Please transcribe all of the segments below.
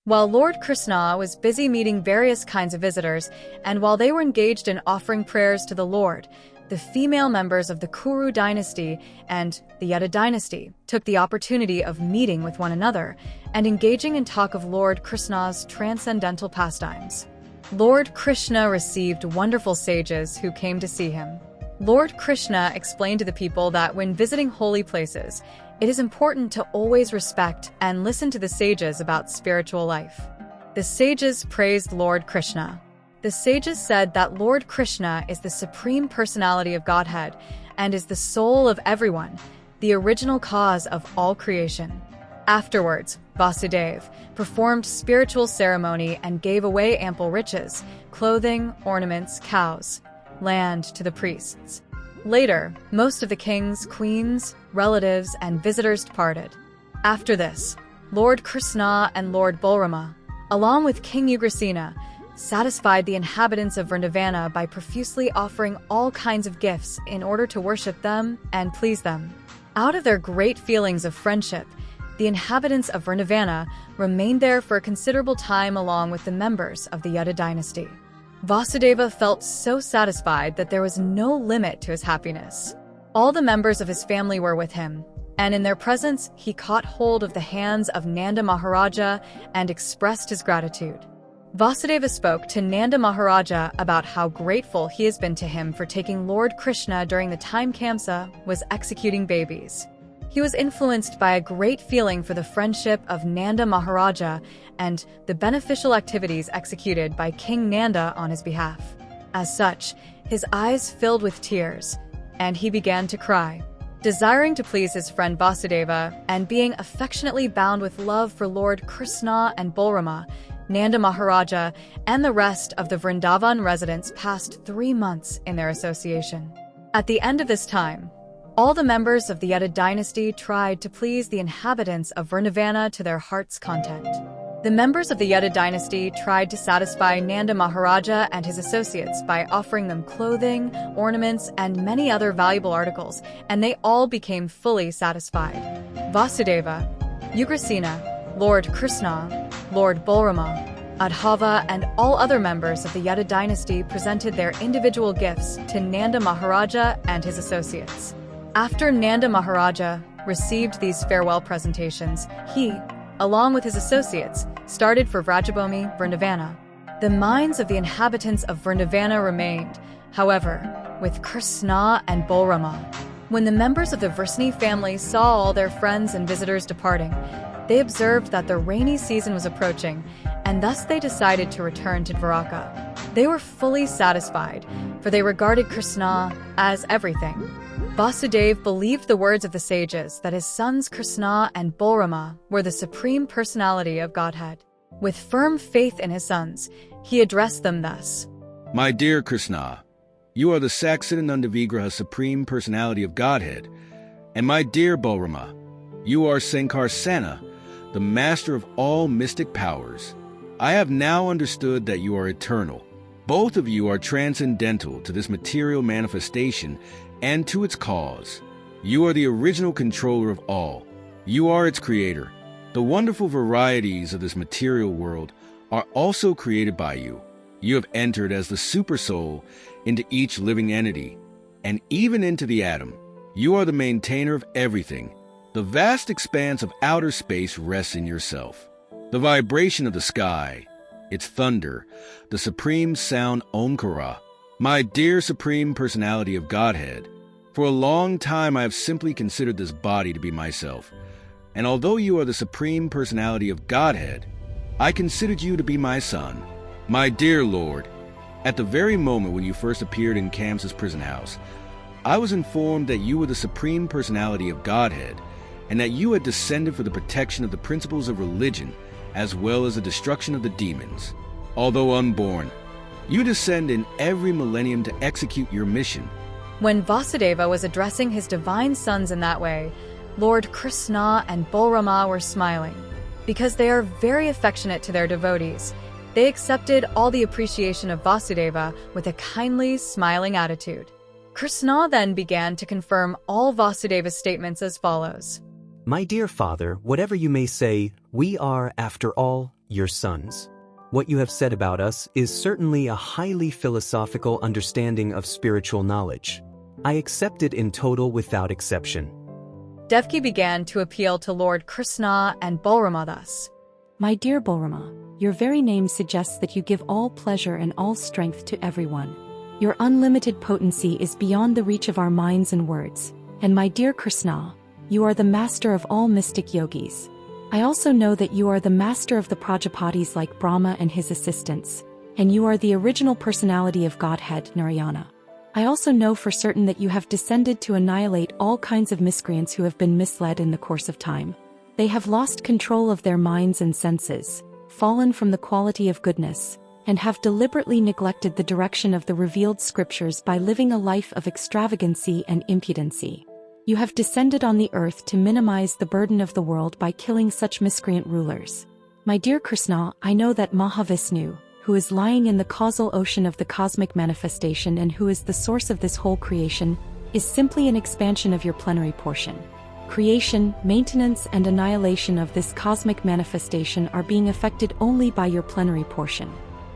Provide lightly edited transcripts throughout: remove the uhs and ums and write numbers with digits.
While Lord Krishna was busy meeting various kinds of visitors, and while they were engaged in offering prayers to the Lord, the female members of the Kuru dynasty and the Yadu dynasty took the opportunity of meeting with one another and engaging in talk of Lord Krishna's transcendental pastimes. Lord Krishna received wonderful sages who came to see him. Lord Krishna explained to the people that when visiting holy places, it is important to always respect and listen to the sages about spiritual life. The sages praised Lord Krishna. The sages said that Lord Krishna is the Supreme Personality of Godhead and is the soul of everyone, the original cause of all creation. Afterwards, Vasudev performed spiritual ceremony and gave away ample riches, clothing, ornaments, cows, land to the priests. Later, most of the kings, queens, relatives, and visitors departed. After this, Lord Krishna and Lord Balrama, along with King Ugrasena, satisfied the inhabitants of Vrindavana by profusely offering all kinds of gifts in order to worship them and please them. Out of their great feelings of friendship, the inhabitants of Vrindavana remained there for a considerable time along with the members of the Yadu dynasty. Vasudeva felt so satisfied that there was no limit to his happiness. All the members of his family were with him, and in their presence he caught hold of the hands of Nanda Maharaja and expressed his gratitude. Vasudeva spoke to Nanda Maharaja about how grateful he has been to him for taking Lord Krishna during the time Kamsa was executing babies. He was influenced by a great feeling for the friendship of Nanda Maharaja and the beneficial activities executed by King Nanda on his behalf. As such, his eyes filled with tears, and he began to cry. Desiring to please his friend Vasudeva and being affectionately bound with love for Lord Krishna and Balrama, Nanda Maharaja and the rest of the Vrindavan residents passed 3 months in their association. At the end of this time, all the members of the Yadu dynasty tried to please the inhabitants of Vrindavana to their heart's content. The members of the Yadu dynasty tried to satisfy Nanda Maharaja and his associates by offering them clothing, ornaments, and many other valuable articles, and they all became fully satisfied. Vasudeva, Ugrasena, Lord Krishna, Lord Balrama, Adhava, and all other members of the Yadu dynasty presented their individual gifts to Nanda Maharaja and his associates. After Nanda Maharaja received these farewell presentations, he, along with his associates, started for Vrajabhumi, Vrindavana. The minds of the inhabitants of Vrindavana remained, however, with Krishna and Balrama. When the members of the Vrsini family saw all their friends and visitors departing, they observed that the rainy season was approaching, and thus they decided to return to Dwaraka. They were fully satisfied, for they regarded Krishna as everything. Vasudev believed the words of the sages that his sons Krishna and Balrama were the Supreme Personality of Godhead. With firm faith in his sons, he addressed them thus. My dear Krishna, you are the Saksidananda Vigraha Supreme Personality of Godhead. And my dear Balrama, you are Sankarsana, the master of all mystic powers. I have now understood that you are eternal. Both of you are transcendental to this material manifestation and to its cause. You are the original controller of all. You are its creator. The wonderful varieties of this material world are also created by you. You have entered as the supersoul into each living entity, and even into the atom. You are the maintainer of everything. The vast expanse of outer space rests in yourself. The vibration of the sky, its thunder, the supreme sound Omkara. My dear Supreme Personality of Godhead, for a long time I have simply considered this body to be myself. And although you are the Supreme Personality of Godhead, I considered you to be my son. My dear Lord, at the very moment when you first appeared in Kamsa's prison house, I was informed that you were the Supreme Personality of Godhead, and that you had descended for the protection of the principles of religion, as well as the destruction of the demons. Although unborn, you descend in every millennium to execute your mission. When Vasudeva was addressing his divine sons in that way, Lord Krishna and Balrama were smiling. Because they are very affectionate to their devotees, they accepted all the appreciation of Vasudeva with a kindly, smiling attitude. Krishna then began to confirm all Vasudeva's statements as follows. My dear father, whatever you may say, we are, after all, your sons. What you have said about us is certainly a highly philosophical understanding of spiritual knowledge. I accept it in total without exception. Devaki began to appeal to Lord Krishna and Balrama thus. My dear Balrama, your very name suggests that you give all pleasure and all strength to everyone. Your unlimited potency is beyond the reach of our minds and words. And my dear Krishna, you are the master of all mystic yogis. I also know that you are the master of the Prajapatis like Brahma and his assistants, and you are the original personality of Godhead, Narayana. I also know for certain that you have descended to annihilate all kinds of miscreants who have been misled in the course of time. They have lost control of their minds and senses, fallen from the quality of goodness, and have deliberately neglected the direction of the revealed scriptures by living a life of extravagancy and impudency. You have descended on the earth to minimize the burden of the world by killing such miscreant rulers. My dear Krishna, I know that Mahavishnu, who is lying in the causal ocean of the cosmic manifestation and who is the source of this whole creation, is simply an expansion of your plenary portion. Creation, maintenance, and annihilation of this cosmic manifestation are being effected only by your plenary portion.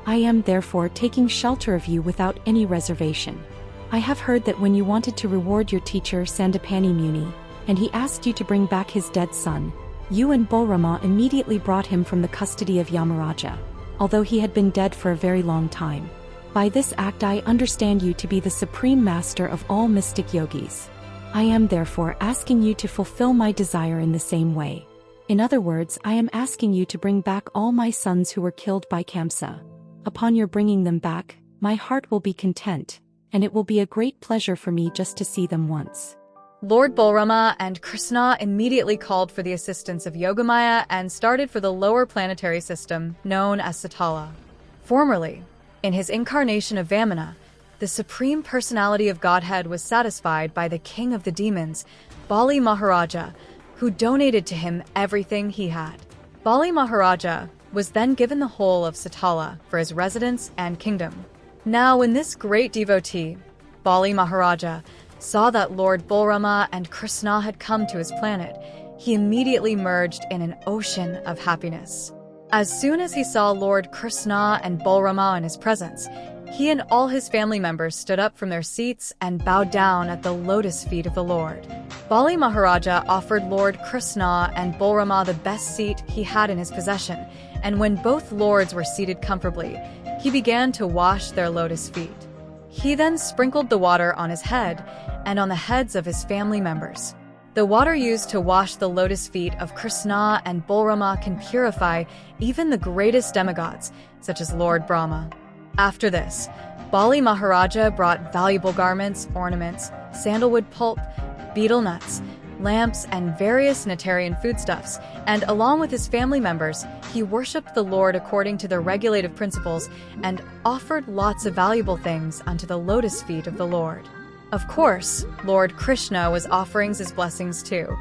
I am therefore taking shelter of you without any reservation. I have heard that when you wanted to reward your teacher Sandipani Muni, and he asked you to bring back his dead son, you and Balrama immediately brought him from the custody of Yamaraja, although he had been dead for a very long time. By this act I understand you to be the supreme master of all mystic yogis. I am therefore asking you to fulfill my desire in the same way. In other words, I am asking you to bring back all my sons who were killed by Kamsa. Upon your bringing them back, my heart will be content, and it will be a great pleasure for me just to see them once. Lord Balrama and Krishna immediately called for the assistance of Yogamaya and started for the lower planetary system known as Satala. Formerly, in his incarnation of Vamana, the Supreme Personality of Godhead was satisfied by the king of the demons, Bali Maharaja, who donated to him everything he had. Bali Maharaja was then given the whole of Satala for his residence and kingdom. Now, when this great devotee, Bali Maharaja, saw that Lord Balrama and Krishna had come to his planet, he immediately merged in an ocean of happiness. As soon as he saw Lord Krishna and Balrama in his presence, he and all his family members stood up from their seats and bowed down at the lotus feet of the Lord. Bali Maharaja offered Lord Krishna and Balrama the best seat he had in his possession, and when both lords were seated comfortably, he began to wash their lotus feet. He then sprinkled the water on his head and on the heads of his family members. The water used to wash the lotus feet of Krishna and Balrama can purify even the greatest demigods, such as Lord Brahma. After this, Bali Maharaja brought valuable garments, ornaments, sandalwood pulp, betel nuts, lamps, and various Natarian foodstuffs, and along with his family members, he worshipped the Lord according to the regulative principles and offered lots of valuable things unto the lotus feet of the Lord. Of course, Lord Krishna was offering his blessings too.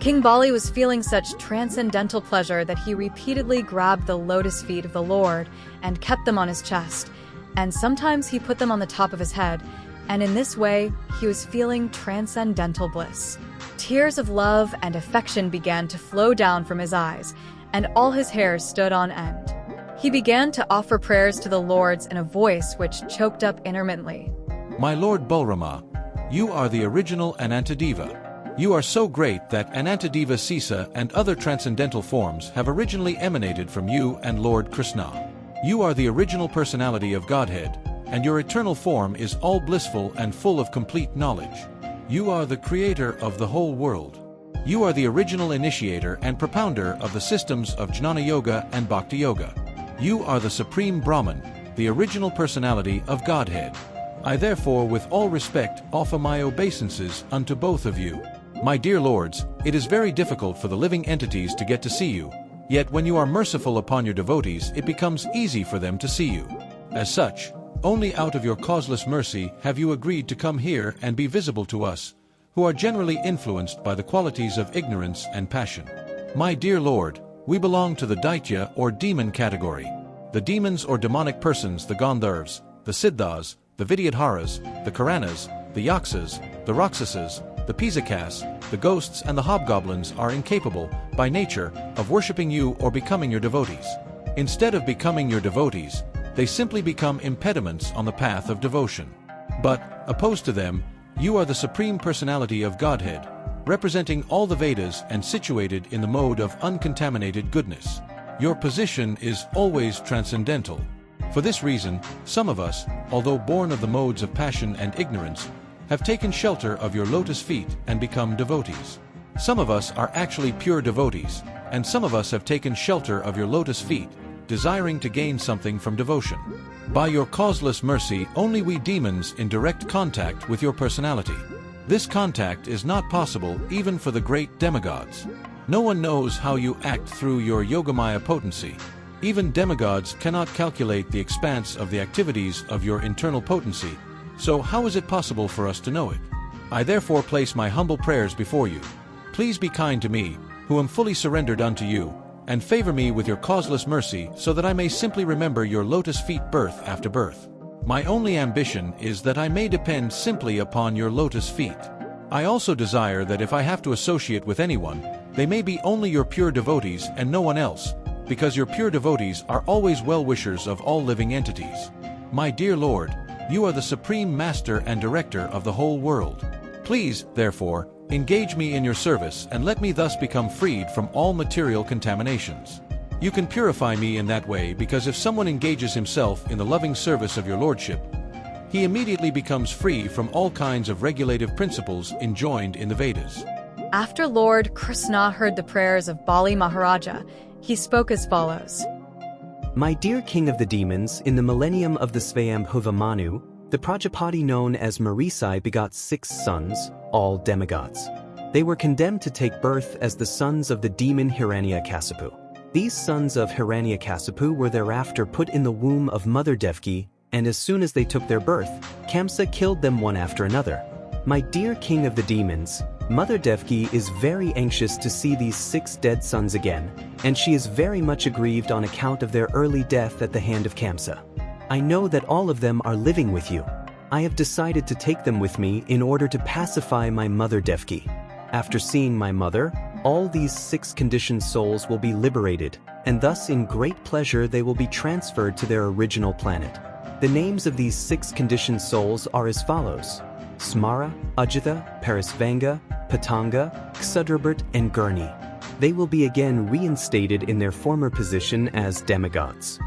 King Bali was feeling such transcendental pleasure that he repeatedly grabbed the lotus feet of the Lord and kept them on his chest, and sometimes he put them on the top of his head, and in this way, he was feeling transcendental bliss. Tears of love and affection began to flow down from his eyes, and all his hairs stood on end. He began to offer prayers to the lords in a voice which choked up intermittently. My Lord Balrama, you are the original Anantadeva. You are so great that Anantadeva Sisa and other transcendental forms have originally emanated from you and Lord Krishna. You are the original personality of Godhead, and your eternal form is all blissful and full of complete knowledge. You are the creator of the whole world. You are the original initiator and propounder of the systems of Jnana Yoga and Bhakti Yoga. You are the Supreme Brahman, the original personality of Godhead. I therefore with all respect offer my obeisances unto both of you. My dear lords, it is very difficult for the living entities to get to see you, yet when you are merciful upon your devotees it becomes easy for them to see you. As such, only out of your causeless mercy have you agreed to come here and be visible to us, who are generally influenced by the qualities of ignorance and passion. My dear Lord, we belong to the Daitya or demon category. The demons or demonic persons, the Gandharvas, the Siddhas, the Vidyadharas, the Karanas, the Yaksas, the Rakshasas, the Pisakas, the ghosts and the hobgoblins are incapable, by nature, of worshipping you or becoming your devotees. Instead of becoming your devotees, they simply become impediments on the path of devotion. But, opposed to them, you are the Supreme Personality of Godhead, representing all the Vedas and situated in the mode of uncontaminated goodness. Your position is always transcendental. For this reason, some of us, although born of the modes of passion and ignorance, have taken shelter of your lotus feet and become devotees. Some of us are actually pure devotees, and some of us have taken shelter of your lotus feet, desiring to gain something from devotion. By your causeless mercy, only we demons in direct contact with your personality. This contact is not possible even for the great demigods. No one knows how you act through your Yogamaya potency. Even demigods cannot calculate the expanse of the activities of your internal potency, so how is it possible for us to know it? I therefore place my humble prayers before you. Please be kind to me, who am fully surrendered unto you, and favor me with your causeless mercy so that I may simply remember your lotus feet birth after birth. My only ambition is that I may depend simply upon your lotus feet. I also desire that if I have to associate with anyone, they may be only your pure devotees and no one else, because your pure devotees are always well-wishers of all living entities. My dear Lord, you are the Supreme Master and Director of the whole world. Please, therefore, engage me in your service and let me thus become freed from all material contaminations. You can purify me in that way because if someone engages himself in the loving service of your Lordship, he immediately becomes free from all kinds of regulative principles enjoined in the Vedas. After Lord Krishna heard the prayers of Bali Maharaja, he spoke as follows. My dear king of the demons, in the millennium of the Svayambhuva Manu, the Prajapati known as Marisai begot 6 sons, all demigods. They were condemned to take birth as the sons of the demon Hiranyakasipu. These sons of Hiranyakasipu were thereafter put in the womb of Mother Devaki, and as soon as they took their birth, Kamsa killed them one after another. My dear king of the demons, Mother Devaki is very anxious to see these 6 dead sons again, and she is very much aggrieved on account of their early death at the hand of Kamsa. I know that all of them are living with you. I have decided to take them with me in order to pacify my mother Devaki. After seeing my mother, all these 6 conditioned souls will be liberated, and thus in great pleasure they will be transferred to their original planet. The names of these 6 conditioned souls are as follows: Smara, Ajita, Parisvanga, Patanga, Ksudrabert, and Gurney. They will be again reinstated in their former position as demigods.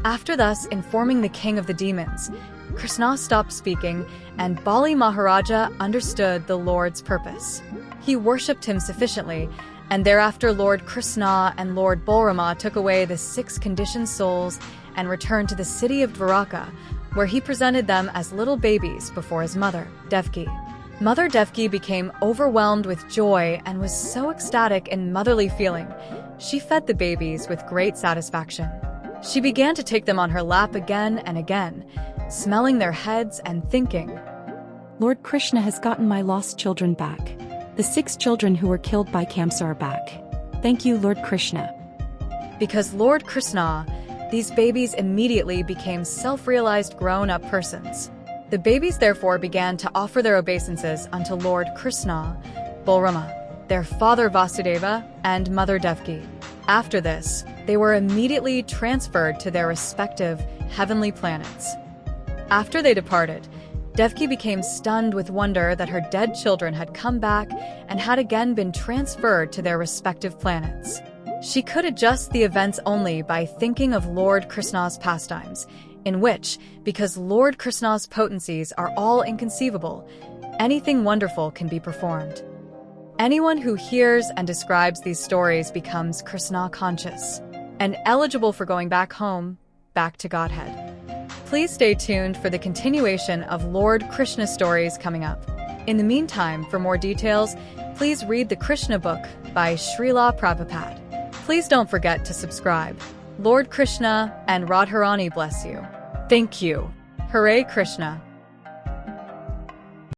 After thus informing the king of the demons, Krishna stopped speaking, and Bali Maharaja understood the Lord's purpose. He worshipped him sufficiently, and thereafter Lord Krishna and Lord Balrama took away the 6 conditioned souls and returned to the city of Dwaraka, where he presented them as little babies before his mother, Devaki. Mother Devaki became overwhelmed with joy and was so ecstatic in motherly feeling, she fed the babies with great satisfaction. She began to take them on her lap again and again, smelling their heads and thinking, Lord Krishna has gotten my lost children back. The 6 children who were killed by Kamsa are back. Thank you, Lord Krishna. Because Lord Krishna, these babies immediately became self-realized grown-up persons. The babies therefore began to offer their obeisances unto Lord Krishna, Balrama, their father Vasudeva, and mother Devaki. After this, they were immediately transferred to their respective heavenly planets. After they departed, Devaki became stunned with wonder that her dead children had come back and had again been transferred to their respective planets. She could adjust the events only by thinking of Lord Krishna's pastimes, in which, because Lord Krishna's potencies are all inconceivable, anything wonderful can be performed. Anyone who hears and describes these stories becomes Krishna conscious and eligible for going back home, back to Godhead. Please stay tuned for the continuation of Lord Krishna stories coming up. In the meantime, for more details, please read the Krishna Book by Srila Prabhupada. Please don't forget to subscribe. Lord Krishna and Radharani bless you. Thank you. Hare Krishna.